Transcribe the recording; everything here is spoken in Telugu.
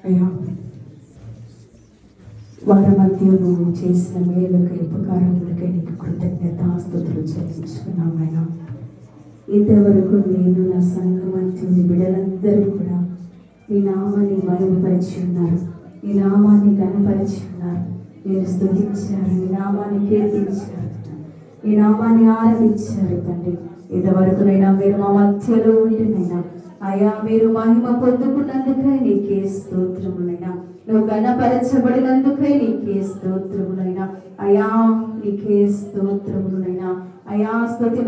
అయ్యా, వారి మధ్య నువ్వు చేసిన మేలుకై ఉపకారములకై నీకు కృతజ్ఞతాస్తుతులు చెల్లించుకున్నామయ్యా. ఇంతవరకు నేను నా సంఘమంతుని బిడ్డలందరూ కూడా నీ నామాన్ని మరుగుపరిచి ఉన్నారు, నీ నామాన్ని ఘనపరిచి ఉన్నారు, నేను స్తుతించారు, నీ నామాన్ని కీర్తించారు, నీ నామాన్ని ఆరాధించారు తండ్రి. ఇంతవరకునైనా మీరు మా మధ్యలో ఉండినైనా అయా మీరు మహిమ పొందుకున్నందుకై నీకే స్తోత్రములైనా, నువ్వు ఘనపరచబడినందుకై నీకే స్తోత్రములైనా అయా, నీకే స్తోత్రములైనా అయా. స్తుతి